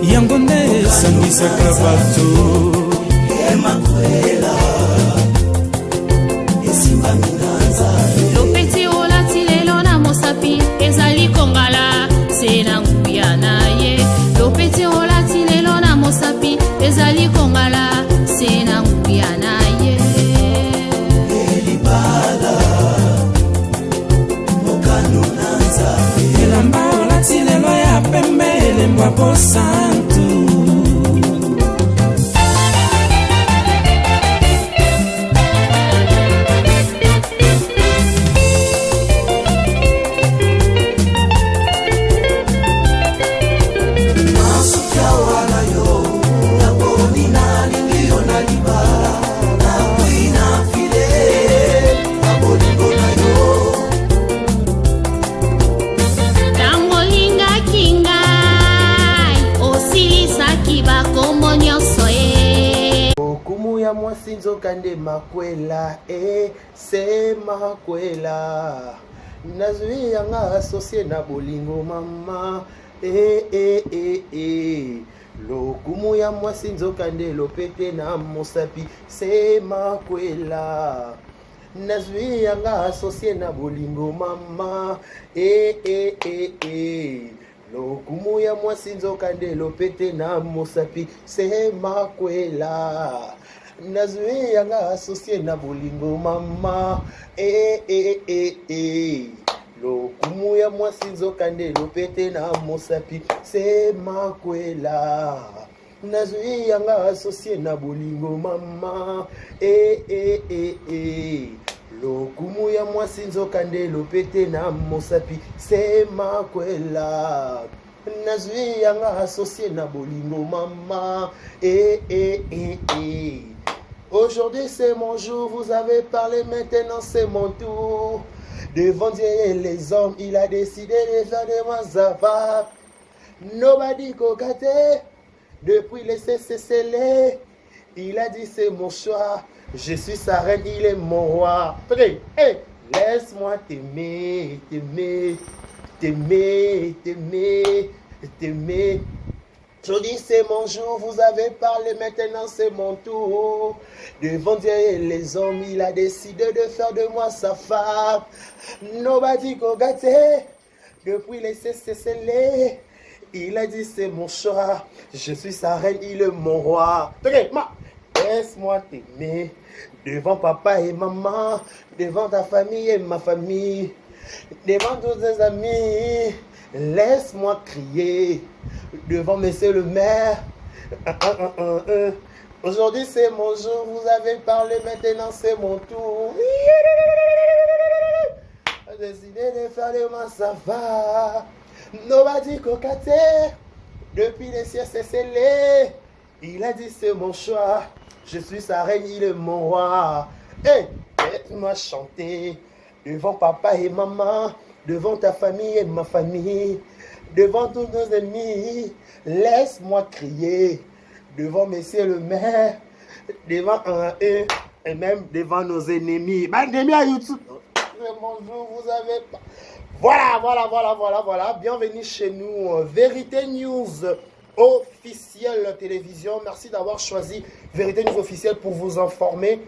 yango nde esangisaka bato. Lopeti olati lelo na mosapi ezali kongala se na nguya na ye. Lopeti olati lelo na mosapi ezali kongala se na nguya na ye. Elamba olati lelo ya pembe elembwa posantu. Mwasi nzokande makwela se makwela nazwi yanga associé na bolingo mama lokumu ya mwasi nzokande lopete na mosapi se makwela nazwi yanga associé na bolingo mama lokumu ya mwasi nzokande lopete na mosapi se makwela nazwi yanga associé na bolingo mama lokumu ya mwasi nzokande lopete na mosapi se makwela nazwi yanga associé na bolingo mama lokumu ya mwasi nzokande lopete na mosapi se makwela nazwi yanga associé na bolingo mama Aujourd'hui c'est mon jour, vous avez parlé, maintenant c'est mon tour. Devant Dieu et les hommes, il a décidé de faire de moi ça va. Nobody go gâter, depuis les scellés. Il a dit c'est mon choix, je suis sa reine, il est mon roi. Hey, laisse-moi t'aimer, t'aimer, t'aimer, t'aimer, t'aimer. Aujourd'hui c'est mon jour, vous avez parlé, maintenant c'est mon tour. Devant Dieu et les hommes, il a décidé de faire de moi sa femme. Nobody go gâter, depuis les scellés. Il a dit c'est mon choix, je suis sa reine, il est mon roi. Laisse-moi t'aimer, devant papa et maman, devant ta famille et ma famille, devant tous tes amis. Laisse-moi crier devant monsieur le maire. Aujourd'hui c'est mon jour, vous avez parlé, maintenant c'est mon tour. J'ai décidé de faire de moi ça va. Nobody cocaté, depuis les cieux c'est scellé. Il a dit c'est mon choix, je suis sa reine, il est mon roi. Laisse-moi chanter devant papa et maman, devant ta famille et ma famille, devant tous nos ennemis. Laisse-moi crier devant monsieur le maire, devant et même devant nos ennemis. Ennemis à YouTube. Bonjour, vous avez pas. Voilà. Bienvenue chez nous. Vérité News officielle télévision. Merci d'avoir choisi Vérité News officielle pour vous informer,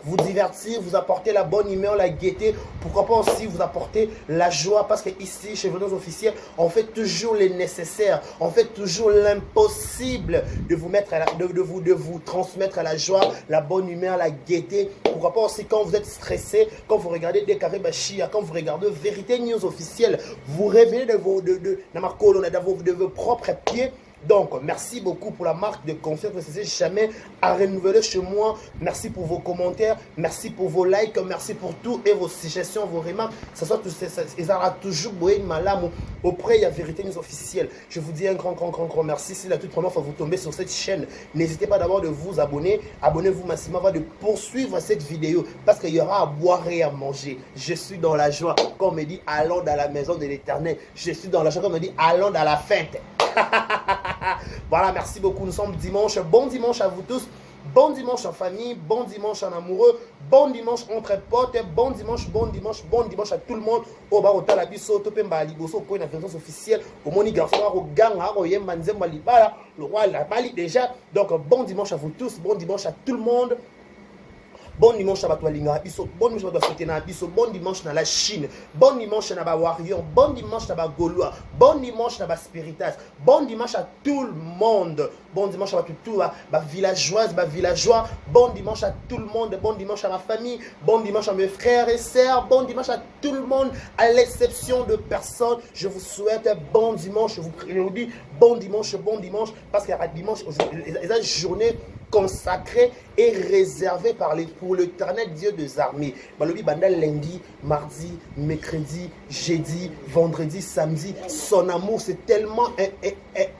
vous divertir, vous apporter la bonne humeur, la gaieté, pourquoi pas aussi vous apporter la joie, parce que ici, chez Vérité News officielle, on fait toujours les nécessaires, on fait toujours l'impossible de vous mettre de vous transmettre la joie, la bonne humeur, la gaieté. Pourquoi pas aussi quand vous êtes stressé, quand vous regardez des carrés bachia, quand vous regardez Vérité News officielle, vous révélez de vos propres pieds. Donc, merci beaucoup pour la marque de confiance que c'est jamais à renouveler chez moi. Merci pour vos commentaires, merci pour vos likes, merci pour tout et vos suggestions, vos remarques. Ça soit tout ça, ça toujours boé malam auprès de la Vérité News officielle. Je vous dis un grand merci. Si la toute première fois vous tombez sur cette chaîne, n'hésitez pas d'abord de vous abonner. Abonnez-vous massivement avant de poursuivre cette vidéo parce qu'il y aura à boire et à manger. Je suis dans la joie. Quand on me dit allons dans la maison de l'Éternel, je suis dans la joie. Quand on me dit allons dans la fête. Voilà, merci beaucoup. Nous sommes dimanche. Bon dimanche à vous tous. bon dimanche en famille, bon dimanche en amoureux, bon dimanche entre potes, bon dimanche à tout le monde. Au bas au talabiso, topé mbali boso pour une version officielle. Au moni garçon, au gang, au yem manzem malibala, le roi la bali déjà. Donc bon dimanche à vous tous, bon dimanche à tout le monde. Bon dimanche à Batoalinga, bon dimanche à Sotena, bon dimanche dans la Chine, bon dimanche à Warrior, bon dimanche à Gaulois, bon dimanche à Spiritas, bon dimanche à tout le monde, bon dimanche à tout ma villageoise, ma villageois, bon dimanche à tout le monde, bon dimanche à ma famille, bon dimanche à mes frères et sœurs, bon dimanche à tout le monde, à l'exception de personne. Je vous souhaite un bon dimanche, je vous dis bon dimanche, parce qu'il y a dimanche, les journées consacrée et réservée pour l'éternel Dieu des armées. Balobi banda lundi, mardi, mercredi, jeudi, vendredi, samedi. Son amour c'est tellement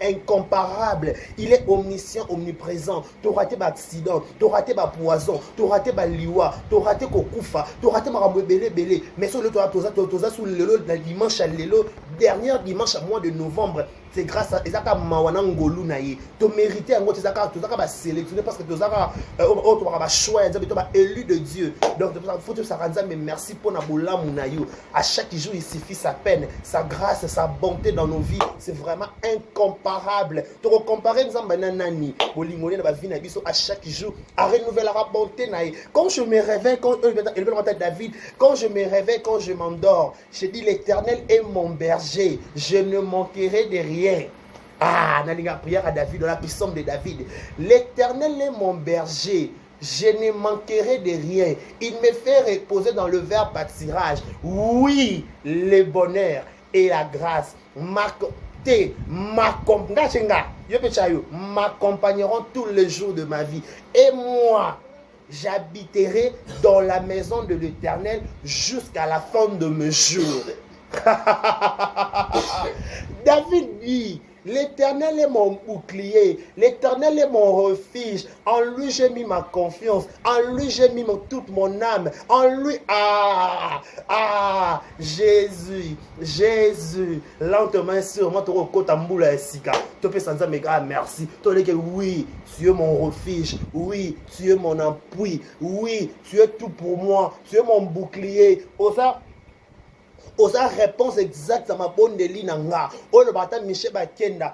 incomparable. Il est omniscient, omniprésent. Tu raté ba accident, tu raté ba poison, tu raté ba liwa, tu raté kokufa, tu raté marambo belé. Mais sur le toza sous le dimanche à l'élo, dernier dimanche à mois de novembre. C'est grâce à Ezaka Mawana Ngolu Naye. Tu mérites un autre Ezaka sélectionné parce que tu as choix, tu as élu de Dieu. Donc, il faut que ça rende mais merci pour Naboula Mounayo. À chaque jour, il suffit sa peine, sa grâce, sa bonté dans nos vies. C'est vraiment incomparable. Tu vas comparer Nzambanani, Bolingolé, à chaque jour, à renouveler la bonté Naye. Quand je me réveille, David, quand je me réveille, quand je m'endors, je dis l'Éternel est mon berger, je ne manquerai de rien. Ah, dans la prière à David, dans la puissance de David. L'Éternel est mon berger, je ne manquerai de rien. Il me fait reposer dans le vert pâturage. Oui, le bonheur et la grâce m'accompagneront tous les jours de ma vie. Et moi, j'habiterai dans la maison de l'Éternel jusqu'à la fin de mes jours. David dit, l'Éternel est mon bouclier, l'Éternel est mon refuge, en lui j'ai mis ma confiance, en lui j'ai mis toute mon âme, en lui, Jésus, lentement sûrement, tu recotamboula sika, tu peux sentir mes gars, merci, tu dis que oui, tu es mon refuge, oui, tu es mon appui, oui, tu es tout pour moi, tu es mon bouclier, osa réponse exacte à ma bonne de l'inanga. Oh le bata Michel Bakenda.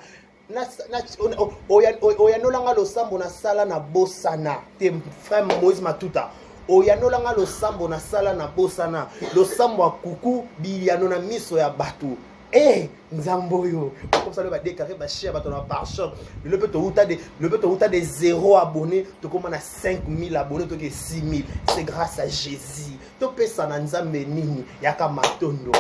Oyanolanga lo sambo na sala na bosana. Te frère Moïse Matuta. Oyanolanga lo sambo na sala na bosana. Lo sambo a kuku biliano na miso ya batu. Nzamboyo. Comme ça, le va déclarer ma chère par choc. Le peut te des 0 abonnés. Tu commences à 5000 abonnés. Tu 6000. C'est grâce à Jésus. Tu peux ça dans Nzambe nini. Yaka matondo.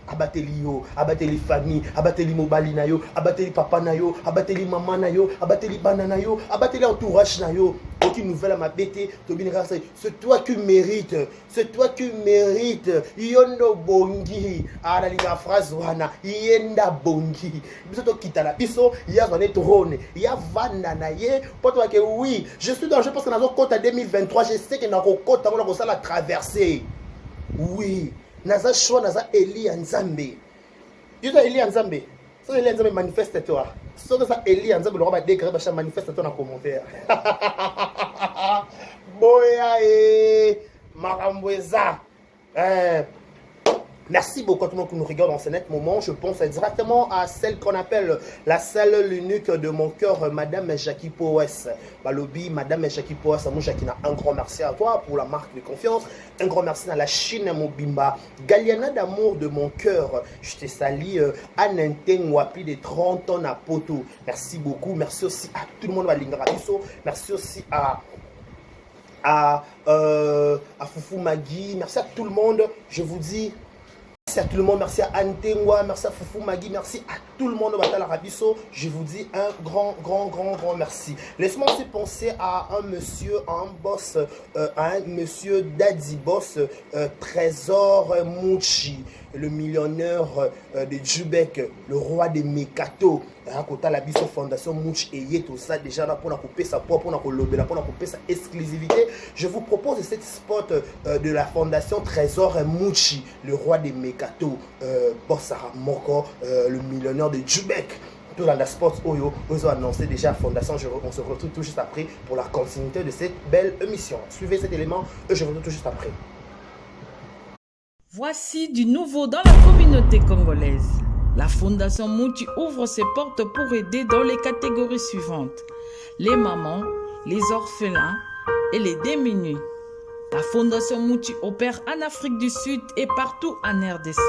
Abateli yo. Abateli famille. Abateli mobali na yo. Abateli papa na yo. Abateli maman na yo. Abateli banana yo. Abateli entourage na yo. Aucune nouvelle à ma bête. C'est toi qui mérites. C'est toi qui mérites. Yondo bongi. Ah, la phrase wana. Yenda bongi. Biso kita la biso. Ya zone trône. Ya vanda na ye. Pour toi que oui. Je suis dans le jeu parce que dans le côte à 2023. Je sais que dans le côte on a la traversée. Oui. Naza choix naza Eli Nzambe. Yuta Eli Nzambe. Ça Eli Nzambe manifeste toi. Ce que ça Eli Nzambe le roi va déclarer bah manifeste toi dans commentaire. Boya Marambweza. Merci beaucoup à tout le monde qui nous regarde en ce net moment. Je pense directement à celle qu'on appelle la seule, l'unique de mon cœur, Madame Jackie Powes. Balobi, Madame Jackie Powes, un grand merci à toi pour la marque de confiance. Un grand merci à la Chine, mon bimba. Galiana d'amour de mon cœur. Je te salue. Anenteng Wapi de 30 ans à Poto. Merci beaucoup. Merci aussi à tout le monde à Lingarabiso. Merci aussi à Foufou Magui. Merci à tout le monde. Je vous dis. Merci à tout le monde, merci à Antengwa, merci à Foufou Magui, merci à tout le monde au Batal Arabiso. Je vous dis un grand merci. Laisse-moi aussi penser à un monsieur, à un boss, à un monsieur Daddy Boss, Trésor Mouchi, le millionnaire de Djubek, le roi des Mekato. Rakota la biso fondation Mouch et tout ça déjà là pour la couper sa poids, pour la couper pour la couper sa exclusivité. Je vous propose cette spot de la fondation Trésor Mouchi, le roi des Mekato, Bossara Moko, le millionnaire de Djubek. tout dans la sport Oyo, ils ont annoncé déjà la fondation. On se retrouve tout juste après pour la continuité de cette belle émission. Suivez cet élément et je vous retrouve tout juste après. Voici du nouveau dans la communauté congolaise. La Fondation Mouti ouvre ses portes pour aider dans les catégories suivantes: les mamans, les orphelins et les démunis. La Fondation Mouti opère en Afrique du Sud et partout en RDC.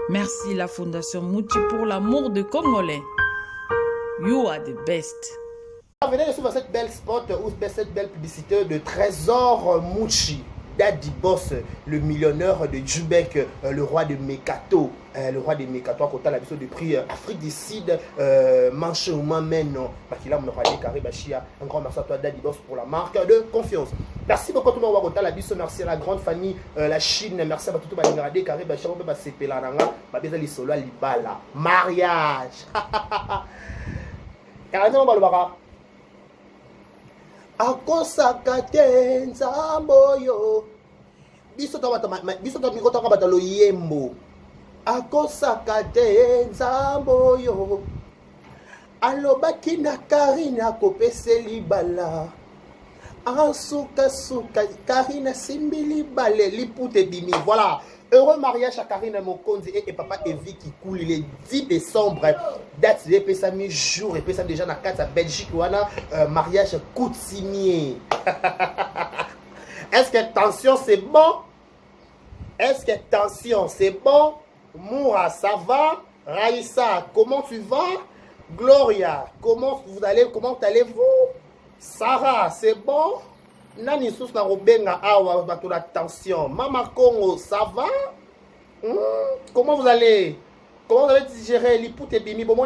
Merci la Fondation Mouti pour l'amour de Congolais. You are the best. Venez de suivre cette belle spot ou cette belle publicité de Trésor Mouchi, Daddy Boss, le millionnaire de Djubek, le roi de Mekato. Le roi de Mekato a côté la de prix Afrique du Sud, Manche ou Mameno. Bakila Mnorade Karibachia. Un grand merci à toi, Daddy Boss, pour la marque de confiance. Merci beaucoup tout le monde. Merci à la grande famille, la Chine. Merci à tout le monde. Karibachia, on peut passer Pelananga. Babeza li solo libala. Mariage. Arrêtez mon balbara. Akosaka te nzambo yo. Biso to miko to bata lo yembo. Akosaka te nzambo yo. Alobaki na Karina kopese libala. Ansuka suka Karina simbili bale lipute bimi. Voilà. Heureux mariage à Karine Mokonzi et papa Evi qui coule le 10 décembre. Date de Pessami jour et Pessami déjà dans 4 à Belgique. Voilà, mariage coutumier. Est-ce que tension c'est bon? Est-ce que tension c'est bon? Moura, ça va? Raïssa, comment tu vas? Gloria, comment allez-vous? Sarah, c'est bon? Nani sous na robenga awa bato la tension. Mama Congo, ça va? Comment vous allez? Comment vous allez digérer l'iput et bimi? Vous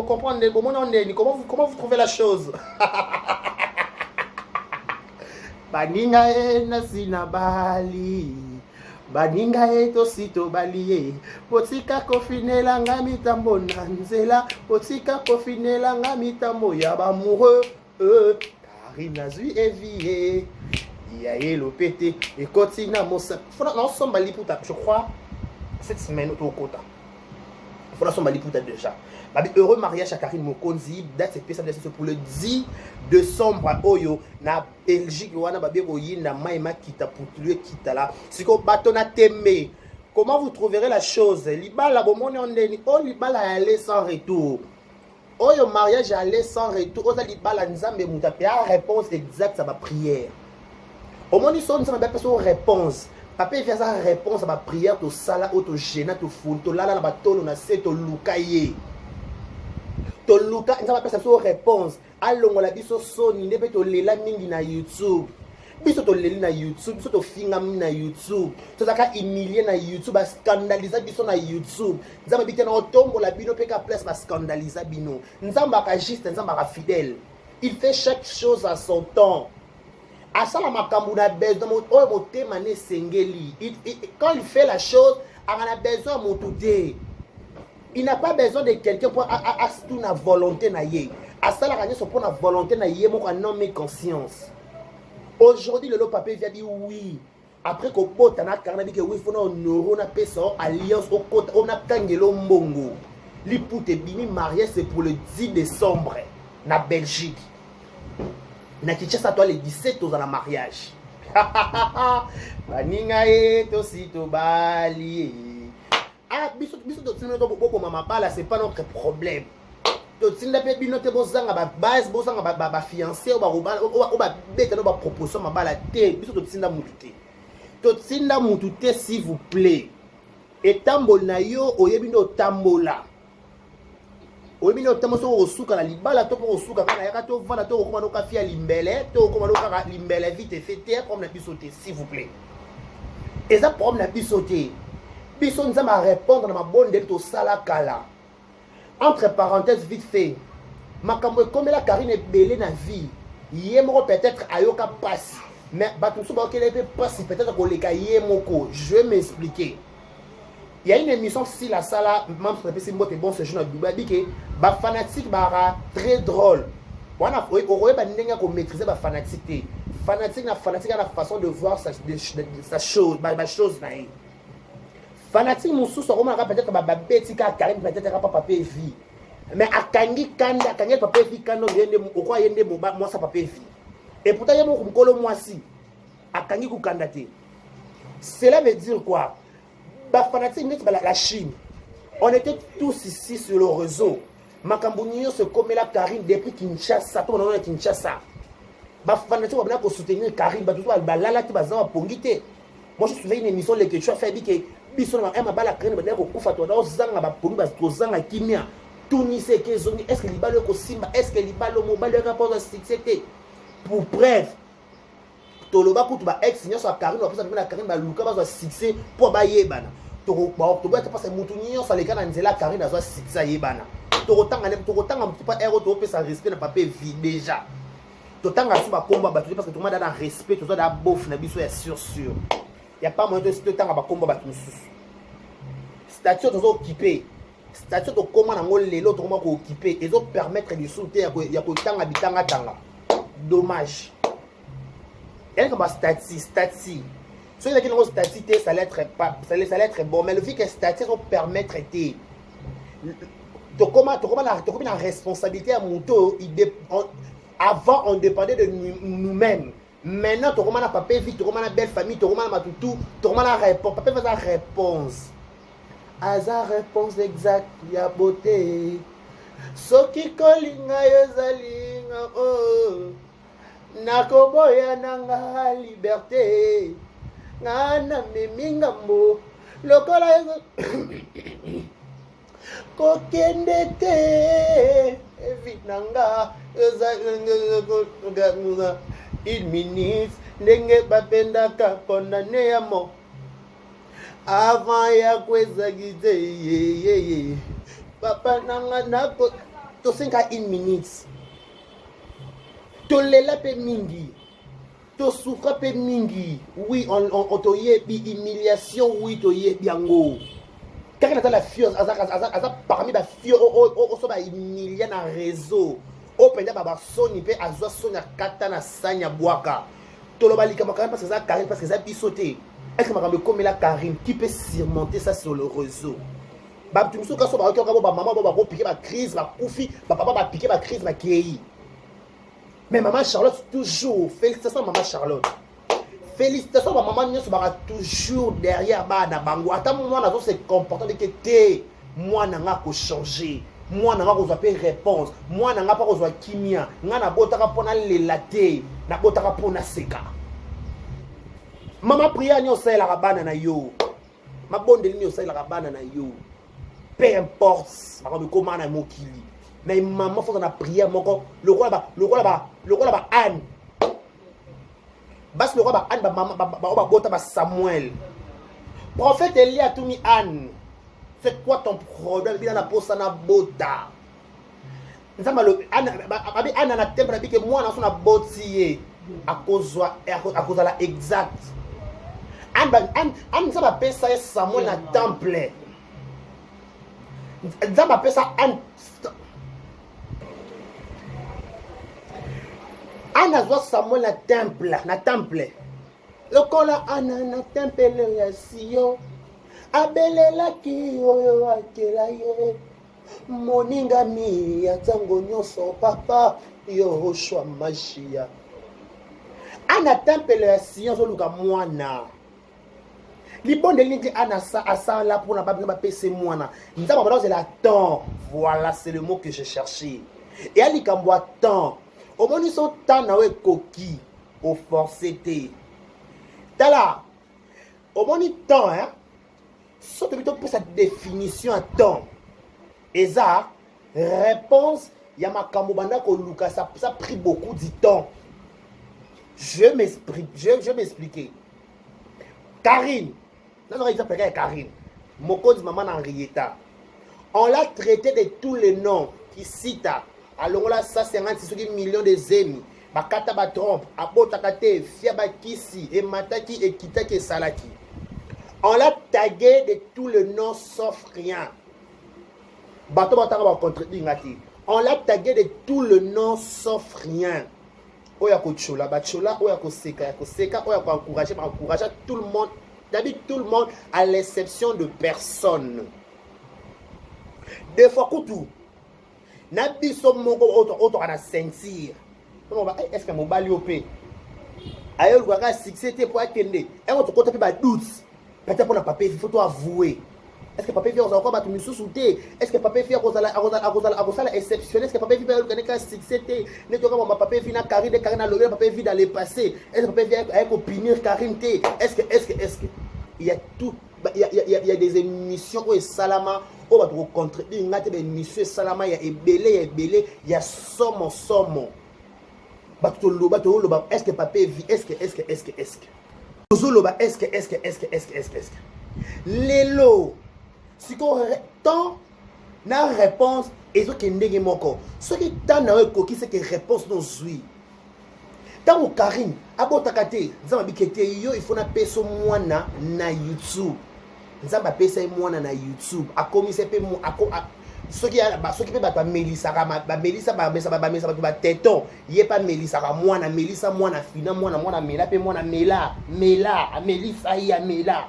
comprenez? Comment vous trouvez la chose? Baninga e nasina bali. Baninga e tosito baliye. Potika kofinela nga mitambo na nzela. Potika kofinela nga mitambo ya bamoureux. Karina zui evie. Yaye le pété. Et continue à mon sac. Nous sommes bali pour ta, je crois, cette semaine au quota. Il faudra sommes bali pour ta déjà. Heureux mariage à Karine Mokonzi. Date c'est pour le 10 décembre à Oyo. Na Belgique, wana babi na maïma kita pour lui kita là. C'est qu'on batona témé. Comment vous trouverez la chose? Libala bomone ondeni. Oh libala aller sans retour. Oyo mariage aller sans retour. Oza libala nzambe mutape a réponse exacte à ma prière. Au moins ils sont nzambe personne réponse. Papa il fait sa réponse à ma prière to sala auto gêna to fou to lala na batolo na se to lukaye. To luka nzambe personne réponse. Alongo la biso soni ndebe to lela mingi na YouTube. Biso to leli na YouTube, biso to finga na YouTube. To zaka humilier na YouTube, ba scandaliser biso na YouTube. Nzamba bité na otombo la bino pe ka place ba scandaliser bino. Nzamba ka juste, nzamba ka fidèle. Il fait chaque chose à son temps. À ça la makambu na besoin o motema ne sengeli. Quand il fait la chose, on a besoin motude. Il n'a pas besoin de quelqu'un pour tout na volonté na yé. À ça la gagner son pour na volonté na yé mo non mais conscience. Aujourd'hui, le papier vient dire oui. Après qu'on pote, on a dit que oui, il faut honorer, on a fait ça, alliance, on a kangelo mbongo. L'iput et bimi mariage, c'est pour le 10 décembre, na Belgique. Na Kinshasa, toi, le 17 dans la mariage. Baninga e tosito bali. Ah, biso to mama bala, c'est pas notre problème. Totinda pe binote bozanga ba base bozanga ba fiancé ba beta no ba proposition mabala te biso totinda mutute. Totinda mutute s'il vous plaît. Et tambol na yo oyebi no tambola. Oyebi no tambola so osuka na libala to po osuka kana yaka to vana to okoma no kafia limbele to okoma no kaka limbele vite fete comme na bisote s'il vous plaît. Et ça problème na bisote. Biso nzama répondre na mabonde to sala kala. Entre parenthèses vite fait, makambo comme la Karine est belée na vie, yemoko peut-être ayoka passe, mais batumso ba okele pe passe peut-être ko leka yemoko. Je vais m'expliquer. Il y a une émission si la sala membre de PC Mbote bon ce jour na Dubaï que ba fanatique ba très drôle. Wana oye ba ndenge ko maîtriser ba fanatique. Fanatique na façon de voir sa chose, ba chose na ye. Fanatique moussou so peut-être ba beti ka Karim peut-être pas papier vie. Mais akangi kanda, akangi papa vie kando yende okwa yende moi sa papa vie. Et pourtant yemo kumkolo moi si akangi kukanda te. Cela veut dire quoi? Bah fanatique la Chine. On était tous ici sur le réseau. Makambunio se comme la Karine depuis Kinshasa, tout le monde est Kinshasa. Bah fanatique va venir pour soutenir Karine, bah tout va là qui va zama pongité. Moi je suivais une émission les que tu as fait que biso na ma bala Karine va ko kufa to na zanga ba pongi ba to zanga kimia. Est-ce que libalo ko simba, est-ce que libalo mobile rapport de succès pour preuve toloba kutu ba ex nyo sa Karine opesa na Karine ba luka ba succès pour ba yebana to ba to ba parce mutu nyo sa leka na nzela Karine azwa succès yebana to kotanga petit pas ero to opesa respect na papier vie déjà to tanga su ba komba ba parce que tout le monde a dans respect to da bof na biso ya sûr y a pas moyen de tanga ba komba ba mususu statut to occupé statut de comment on lelo to comment occuper et donc permettre de sauter ya ko tanga bitanga tanga dommage elle comme statut so il y a une statut ça allait être bon mais le fait que statut va permettre de comment la responsabilité à moto avant on dépendait de nous-mêmes. Maintenant tu comment la papa vie tu comment la belle famille tu comment la matutu tu comment la réponse papa fait la réponse aza réponse exacte ya beauté soki kolinga yozalinga oh nakoboya nanga liberté ngana memingambo lokola yezo kokende te evinanga yozalinga une minute ndenge bapendaka condamné ya mort avant ya kweza gite papa nanga nako to 5 à 1 minute to lela pe mingi to souffre pe mingi oui on to yebi humiliation oui to yebi yango kaka na la fierté aza parmi ba fio o so ba humilier na réseau o penda ba soni pe azwa soni kata na sanya bwaka to lo balika makana parce que ça Karine parce que ça bisoté. Est-ce que je comme la Karine qui peut surmonter ça sur le réseau? Bah tu me souviens quand maman va piquer ma crise, ma koufi, papa va piquer ma crise, ma kei. Mais maman Charlotte toujours félicitations maman Charlotte. Félicitations maman Nyo sera toujours derrière bana bango. Attends moi na se comportant de que moi n'a ko changer. Moi n'a ko zapper réponse. Moi n'a pas ko zo kimia. Nga na botaka pona lelate, na botaka pona seka. Maman prière nyo sa la rabana na yo. Ma bonde nyo sa la rabana na yo. Peu importe, ma ko comment na mokili. Mais maman faut na prière moko le roi ba Anne. Bas le roi ba Anne ba maman ba bota ba Samuel. Prophète Élie a tout mis Anne. C'est quoi ton problème? Il a la posa na bota. Nzamba le Anne na temple bi que moi na so na botier à cause de la exact. Anne ça va appeler ça Samuel na temple. Ça va appeler ça Anne a Samuel na temple. Le kola Anne na temple ya siyo. Abelela ki oyo akela ye. Moninga mi ya tango nyoso papa Yoshua Mashia. Anne temple ya siyo zo luka mwana. Libonde lingi Anne asa là pour na pas PC mwana. Nzamba bala c'est la temps. Voilà, c'est le mot que je cherchais. Et ali kamboa temps. Au moins ils sont temps na we koki au forcé té. Tala. Au moins temps hein. Sauf plutôt pour sa définition à temps. Et ça réponse ya makambo banda ko luka ça pris beaucoup de temps. Je m'expliquer. Karine. Nous avons exemple Karine. Moko di maman Henrietta. On l'a traité de tous les noms qui citent. Alors là, ça 56 millions de zemi. Bakata ba trompe, abotakate, fiaba kisi, et mataki, et kitaki, et salaki. On l'a tagué de tous les noms sauf rien. Bato bataka ba contredire ngati. On l'a tagué de tous les noms sauf rien. Oya ko chola, ba chola, oya ko seka, oya ko encourager, ba encourager tout le monde. D'habitude tout le monde à l'exception de personne. Des fois tout. na biso moko auto na ceinture est-ce que mobali opé ayo luka succès te pour atteindre et autre côté pe ba doute peut-être pour na papa il faut toi avouer est-ce que papa vient encore battre misusu te est-ce que papa vient à exceptionnel est-ce que papa vient connaître un succès te ne to comme papa vient na Karine na lobby papa vient dans le passé est-ce que papa vient avec opinion Karine te est-ce que il y a tout il y a des émissions où salama on va te contrer il y a des émissions salama il y a ebelé il y a somo est-ce que papa vit est-ce que Zoloba est-ce que lelo si qu'on temps na réponse et ce qui ndenge moko ce qui tant na ko qui c'est que réponse non zui tant Karine abotaka te nzamba bikete yo il faut na peso mwana na YouTube nzamba pesa mwana na YouTube akomise pe mo ce qui peut ba Melissa ba Melissa ba ba teton yé pas Melissa ba mwana Melissa mwana fina mwana mela pe mwana mela Melissa ya mela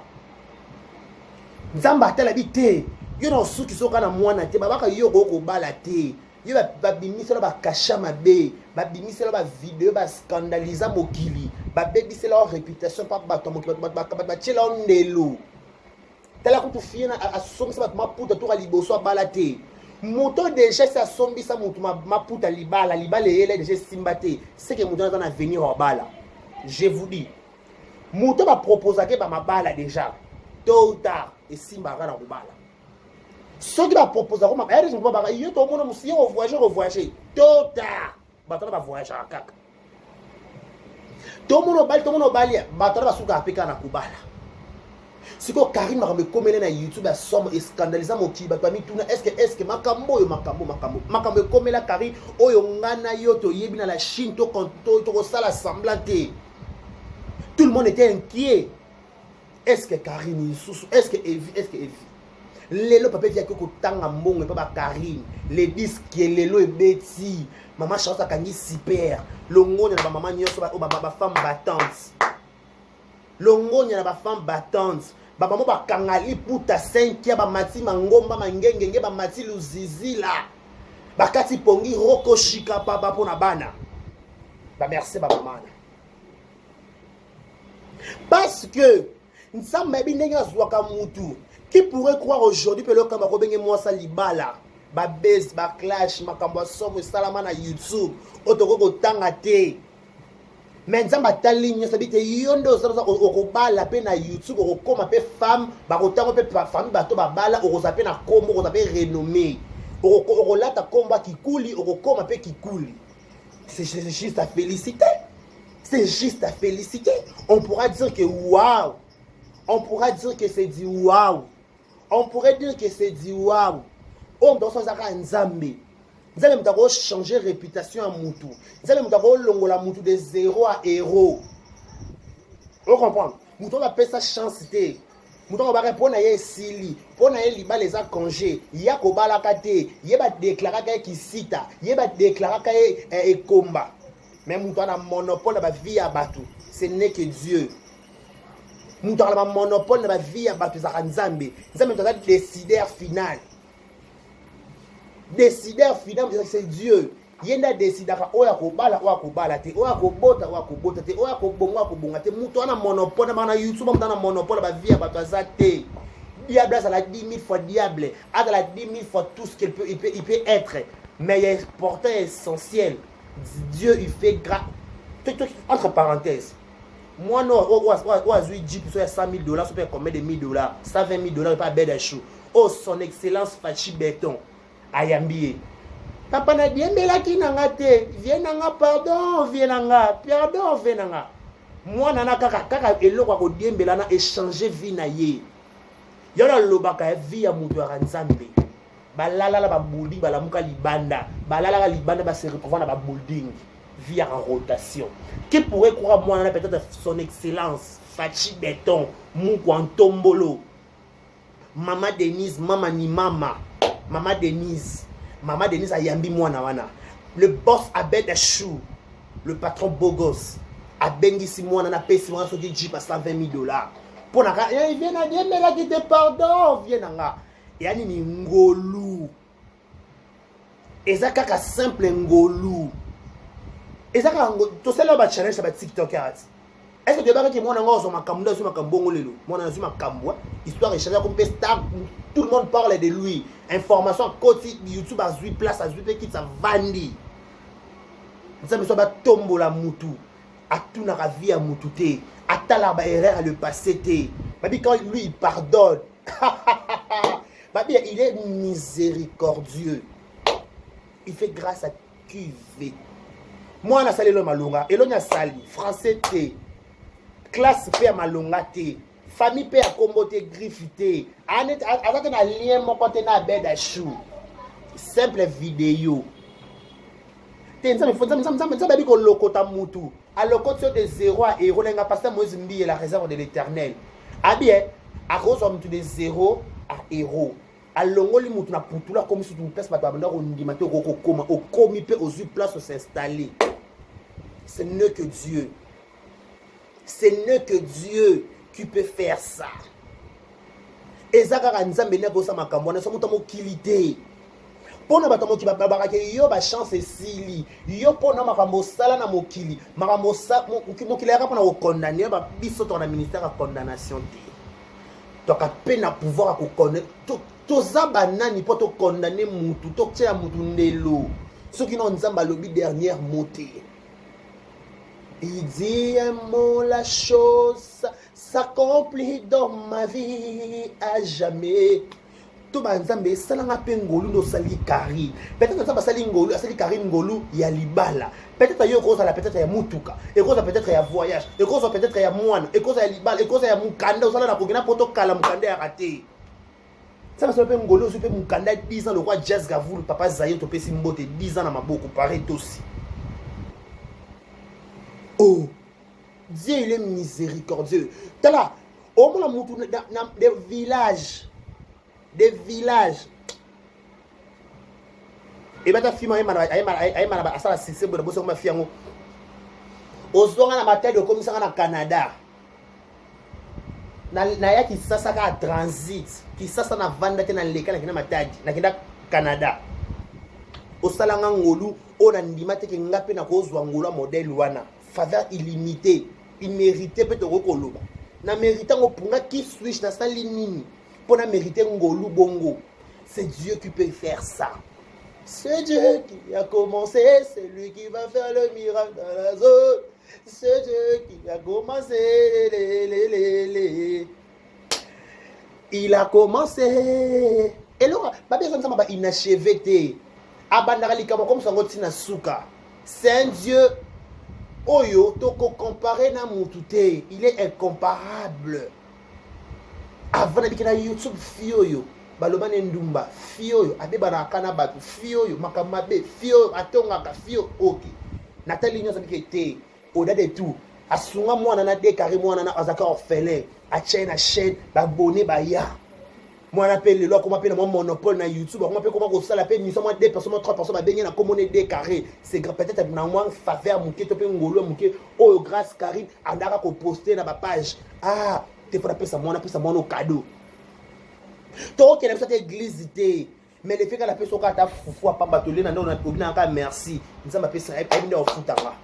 nzamba tala bité yo na suki soka na mwana te babaka yo ko bala te yo ba bimisela ba kasha mabe ba bimisela ba vidéo ba scandaliser mokili ba bebisela leur réputation pa ba tchela ndelo tala ko tu fina a somisa ba maputa to liboso bala te moto déjà ça sombisa mutu maputa libala yele déjà simbate c'est que mutu na venir au bala je vous dis mutu ba proposer que ba mabala déjà tôt ou tard et simbara na bala ce qui va proposer comme elle je pas yo to mono musi revoyager tôt ou tard batona ba voyager kaka to mono bali batona ba suka apeka na kubala siko Karine makambe komele na YouTube ya somme et scandaliser moki ba mi tuna est-ce que makambo komela Karine oyo ngana yo to yebi na la Chine to sala semblante tout le monde était inquiet est-ce que Karine sous est-ce que Evie lelo papa via ko tanga mbongo pa ba Karine les disques lelo e beti maman chance akangi super longonya na ba maman nyoso ba femme battante longonya na ba femme battante ba maman ba kangali puta 5 ba mati mangomba mangenge ba mati luzizila bakati pongi roko shika papa pona bana ba merci ba maman parce que nzamba bindenga zwaka mutu qui pourrait croire aujourd'hui que le Cameroun est moi ça libala ba base ba clash makambo somo salama na YouTube otoko tanga te mais nzamba taligne ça bite yondo ça okobala pe na YouTube okoma pe femme ba kotanga pe famille bato ba bala okozape na kombo okozape renommé okolata komba kikuli okoma pe kikuli c'est juste à féliciter on pourra dire que waouh on pourra dire que c'est du waouh on pourrait dire que c'est du waouh. On doit s'en nzambe. Nzambe mutako changer réputation à mutu. Nzambe mutako longola mutu de 0 à héros. On comprend. Mutu va payer sa chance té. Mutu va répondre à ye sili. Pona ye liba les a congé. Ya ko bala kate. Ye ba déclarer ka ki sita. Ye ba déclarer ka e combat. Mais mutu na monopole ba vie à batu. Ce n'est que Dieu. Nous avons un monopole de la vie à battre Nzambe. Nzambe est le décideur final. Décideur final, c'est Dieu. Il y a un décideur qui est monopole na YouTube, on a monopole de la vie à battre Zate. Diable, ça a 10 000 fois diable. A 10 000 fois tout ce qu'il peut être. Mais il y a un porteur essentiel. Dieu, il fait grâce. Entre parenthèses. Moi non, oazui jeep sur 100 000 $, super combien de $, 120 000 pas bête chou. Oh son excellence Fachi Béton, Ayambié. Papa na bien bela ki nanga te, viens nanga pardon, viens nanga. Moi nana kaka eloko ko diembela na échanger vie na ye. Yona lobaka vie ya mutu ya Nzambe. Balala ba building balamuka libanda, balala libanda ba se retrouver na ba building. Via en rotation. Qui pourrait croire moi peut-être son excellence Fachi Béton, Moukwantombolo, Mama Denise, Mama Denise Ayambi Mwana, le boss Abed Chou, le patron Bogos, Abengi Simona na pesi mwana so ki jeep à 120 000 $. Pour na il vient à dire mais là qui te pardon, vient nga. Et ani ni ngolu. Et ça, kaka simple ngolu. Et ça, tout ça, là, challenge, ça va TikTok. Est-ce que tu vas dire que moi, je suis un cambo, je suis un cambo, moi, je suis un cambo, histoire de changer comme star, tout le monde parle de lui. Information, côté YouTube, à 8 places, à 8 qui ça vandi. Ça me soit tombo la moutou, à tout la vie à moutouté, à ta erreur à le passé. Babi, quand lui, il pardonne. Babi, il est miséricordieux. Il fait grâce à QV. Moi, on a salé le malonga, et l'on a sali, français T. Classe P à malonga T, famille P à combo T, griffe T, avec un lien mon côté na bed à chou. Simple vidéo. Ça me dit que le côté moutou. À le côté de 0 à héros, on a passé Mozimbi et la réserve de l'éternel. Ah bien, à cause de 0 à héros. À l'ongoli moutou na poutoula comme si tu place pas d'abandon on dit matin au commis peut aux place s'installer. Ce n'est que Dieu. Ce n'est que Dieu qui peut faire ça. Et ça, quand Nzambe n'est pas ça, ma cambo, on a son mot kilité. Pour nous, battre qui va baraka, yo ba chance sili. Yo pour nous, ma cambo sala na mokili. Ma cambo sa, mokili a pas na condamner, ba biso ton ministère à condamnation. Donc à peine à pouvoir à connaître. Tout ça banani pour te condamner moutou, tout tia moutou nelo. Ceux qui n'ont Nzamba lobby dernière montée. Il dit un mot, la chose s'accomplit dans ma vie à jamais. Tout le monde ça n'a pas ngolu no sali kari. Peut-être que ça va sali ngolu, sali kari ngolu ya libala. Peut-être que yo la peut-être ya mutuka, et cause peut-être ya voyage, et cause peut-être ya moine, et cause ya libala, et cause ya mukanda, ça na kogina poto kala mukanda ya raté. Ça va se faire ngolu, je peux mukanda 10 ans le roi Jazz Gavou, le papa Zayo to pesi mbote 10 ans na maboko pareil aussi. Oh, Dieu il est miséricordieux. T'as là, au moins dans des villages. Et bien ta fille m'a dit ça c'est bon de ma fille en au zonga na matériel de commissaire na Canada. Na ya qui ça ka transit, qui ça na vanda na leka na matadi na kenda Canada. Au salanga ngolu on a ndima te ngape na ko zwa ngolu modèle wana. Faveur illimitée, il méritait peut-être rekoloba. Na méritant opunga qui switch na sa ligne pour na mériter ngolu bongo. C'est Dieu qui peut faire ça. C'est Dieu qui a commencé, c'est lui qui va faire le miracle dans la zone. C'est Dieu qui a commencé. Il a commencé. Et là, pas besoin de ça, bah inachevé té. Abandara likamo comme ça ngotina suka. C'est un Dieu. Oyo, toko comparé na mutute, il est incomparable. Avant de na YouTube fioyo, balobane ndumba fioyo, abeba na kana batu fioyo, makamabe fioyo, atonga ka fio ok. Nathalie nyosa bikete, oda de tout. Asunga mwana na décaré mwana na azaka orphelin, a chaîne, ba bonné ba ya. Moi on appelle le loi comment appelle mon monopole na YouTube, comment appelle comment ça l'appelle ni seulement 2 personnes 3 personnes ba benye na commune décaré. C'est peut-être na moi faveur muké to pe ngolo muké oh grâce Karine andaka ko poster na ba page. Ah, te faut appeler ça moi au cadeau. To qui aime cette église té, mais le fait que la personne ka ta fufu pa batolé na on a obina ka merci. Nza ma pesa ai binde o futanga.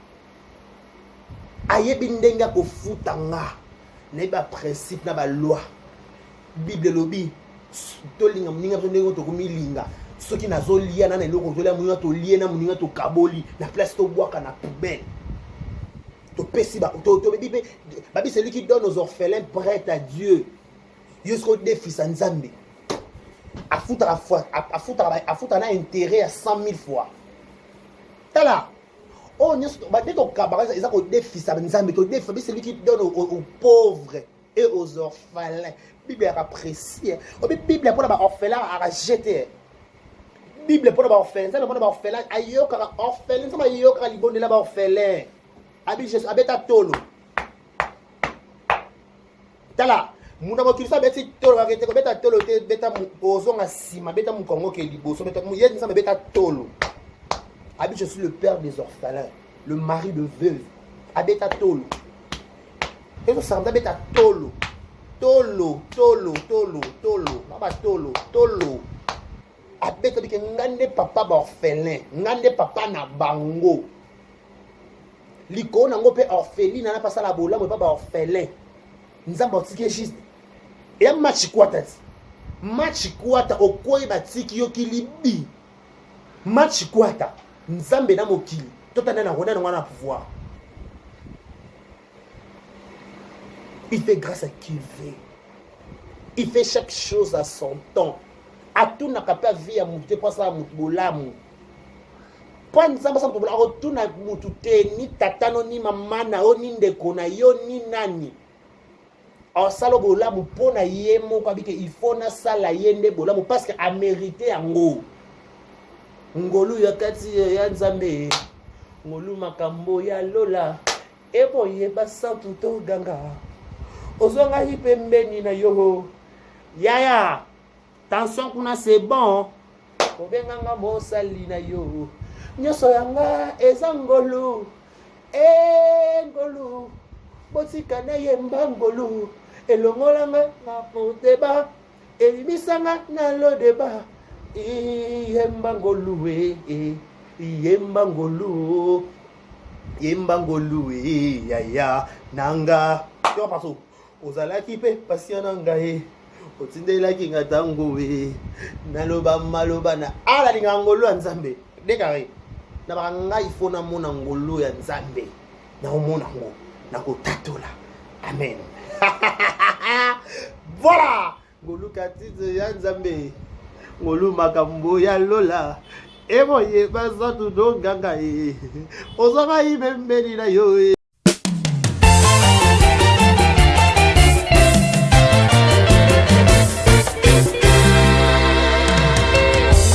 Aye bindenga ko futanga. Na ba principe na ba loi. Bible lobby tolinga muninga ndenge to komilinga soki nazolia na eloko tolia muninga to lie na muninga to kaboli na place to boaka na poubelle to pesi ba to bibi babi celui qui donne aux orphelins prête à Dieu jusqu'au défi sa Nzambe afuta na intérêt à 100 000 fois tala oh nyoso ba de to kabara ça ko défi sa Nzambe to défi babi celui qui donne aux pauvres et aux orphelins. Bible a apprécié. La Bible pour les orphelins a jeté. Bible pour les orphelins, ça pour les orphelins, ayo ka orphelin, ça ayo ka libonde la orphelin. Abi Jésus abeta tolo. Tala, muna mo kilisa beti tolo ba kete ko beta tolo te beta ozonga sima beta mu Congo ke liboso beta mu yedi ça beta tolo. Abi je suis le père des orphelins, le mari de veuve. Abeta tolo. Et ça me beta tolo. Tolo. Baba tolo. abeta bike ngande papa ba orphelin ngande papa na bango liko nango pe orpheline na pasa la bola mo papa orphelin nzamba otiki juste ya match kwata match kwata okoyi batiki yo kilibi match kwata nzambe na mokili totana na ronda na pouvoir il fait grâce à qui veut il fait chaque chose à son temps atuna kapa vie ya mutu pas ça mutu bolamu po nzamba sa mutu bolamu tuna mutu te ni tatano ni mama na o ni ndeko na yo ni nani osalo bolamu pona ye moko abike il faut na sala yende bolamu parce que a mérité yango ngolu ya kati ya nzambe ngolu makambo ya lola ebo yeba santu to ganga ozonga hipembeni na yo yaya tension kuna c'est bon obenganga mosali na yo nyoso yanga eza ngolu ngolu botika na yemba ngolu elongolanga na poteba elibisanga na lodeba yemba ngolu yemba ngolu yaya nanga yo paso ozalaki pe pasiana ngai otindelaki ngatango naloba maloba na ala linga ngolu ya nzambe dekare na banga ifona mona ngolu ya nzambe na omona ngo na kotatola amen voilà ngolu katite ya nzambe ngolu makambo ya lola ebo ye bazatu do ganga ozanga ibembeni na yo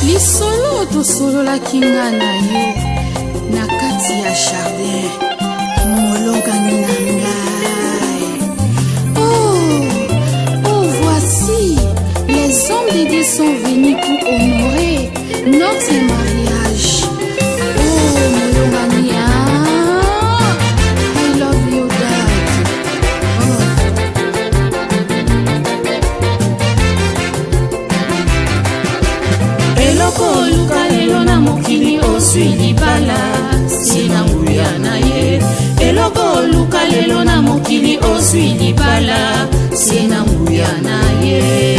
lisolo tosololaki nga na yo na kati ya jardin molongani na ngai oh voici les hommes de Dieu sont venus pour honorer notre mariage oh molongani I love you dad eloko luka lelo na mokili oswi libala sina nguya na ye eloko luka lelo na mokili oswi libala sina nguya na ye